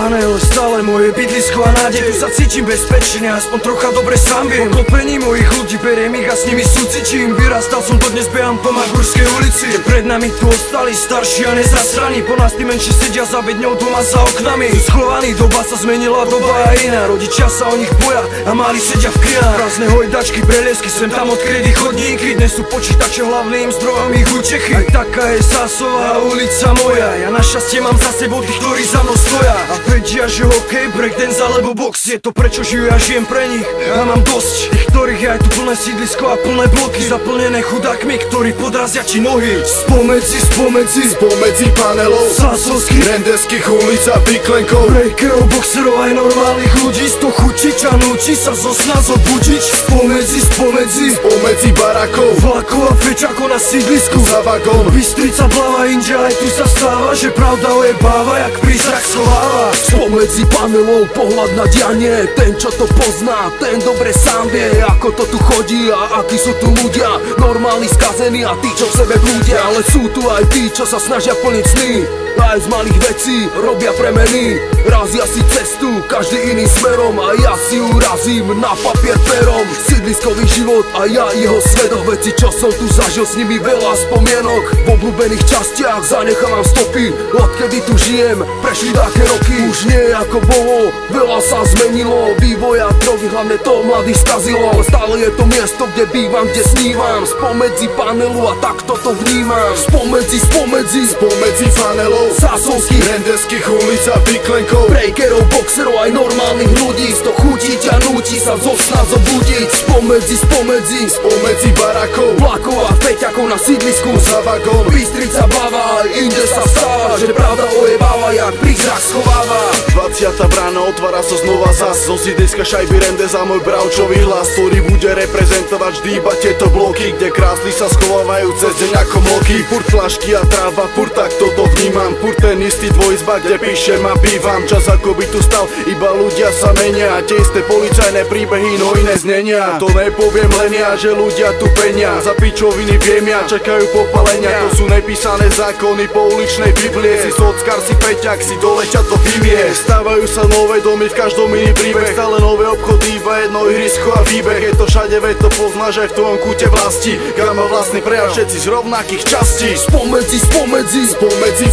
Panel, stále moje bydlisko a nádej. Tu sa cítim bezpečne, aspoň trocha dobre sám viem. Poklopení mojich ľudí, beriem ich a s nimi súcitím. Vyrastal som, dodnes behám po Magurskej ulici. Pred nami tu ostali starší a nezasraní. Po nás tí menší sedia za bedňou doma za oknami. Schovaní, doba sa zmenila, doba je iná. Rodičia sa o nich boja a mali sedia v kryjách. Prázdne hojdačky, preliesky, sem tam odkrytí chodníky. Dnes sú počítače hlavným zdrojom ich útechy. Aj taká je Sásová ulica moja. Ja na šťastie mám za sebou tých, ktorí za mnou stoja a vedia, že hokej, breakdance alebo box je to, prečo žijú, ja žijem pre nich a mám dosť tých, ktorých je aj tu plné sídlisko a plné bloky zaplnené chudákmi, ktorí podrazia ti nohy. Spomedzi panelov Sásovských, Rendeských ulic a Piklenkov, breakerov, boxerov aj normálnych ľudí. Sto chutiť a núči sa zo sna zobudiť. Spomedzi barakov, vlakov a feťakov na sídlisku za vagón. Bystrica, Blava, India, aj tu sa stáva, že pravda ojebáva, jak prízrak schováva. Spomedzi panelov pohľad na dianie, ten čo to pozná, ten dobre sám vie, ako to tu chodí a akí sú tu ľudia. Normálni, skazení a tí, čo v sebe blúdia. Ale sú tu aj tí, čo sa snažia plniť sny, aj z malých vecí robia premeny. Razia si cestu, každý iný smerom a ja si ju razím na papier perom. Sídliskový život a ja jeho svedok, veci čo som tu zažil, s nimi veľa spomienok. V obľúbených častiach zanechávam stopy, odkedy tu žijem, prešli také roky. Už nie ako bolo, veľa sa zmenilo, vývoja drogy, hlavne to mladých skazilo. Ale stále je to miesto, kde bývam, kde snívam, spomedzi panelu a takto to vnímam. Spomedzi panelov Sásovských, Rendeských ulic a Piklenkov, breakerov, boxerov aj normálnych ľudí. Sto chutiť a núti sa zo sna zobudiť. Spomedzi barakov, vlakov a feťakov na sídlisku za vagón. Bystrica, Blava, aj inde sa stáva, že pravda ojebáva, jak prízrak schováva. 20. brána otvára sa znova zas, zo sídliska šajby Rendez a môj bravčový hlas, ktorý bude reprezentovať vždy iba tieto bloky, kde krásli sa schovávajú cez deň ako mloky. Furt flašky a tráva, furt tak toto vnímam, furt ten istý dvojizba, kde píšem a bývam. Čas ako by tu stal, iba ľudia sa menia, tie isté policajné príbehy, no iné znenia. To nepoviem len ja, že ľudia tu penia, za pičoviny viem ja, čakajú popalenia. To sú nepísané zákony po uličnej Biblie, si sockar, si peťak, si dole ťa to vymie. Stávajú sa nové domy, v každom iný príbeh, stále nové obchody, iba jedno ihrisko a výbeh. Je to všade, veď to poznáš aj v tvojom kúte vlasti, kam má vlastný prejav, všetci z rovnakých častí. Spomedzi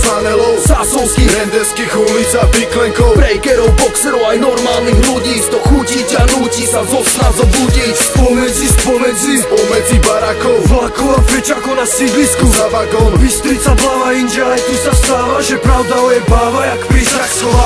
panelov Sásovských, Rendeských ulic a Piklenkov, breakerov, boxerov aj normálnych ľudí. Sto chutiť a núti sa zo sna zobudiť. Spomedzi barakov, Vlakov a feťakov na sídlisku za vagón. Bystrica, Blava, India, aj tu sa stáva, že pravda ojebáva, jak prízrak schováva.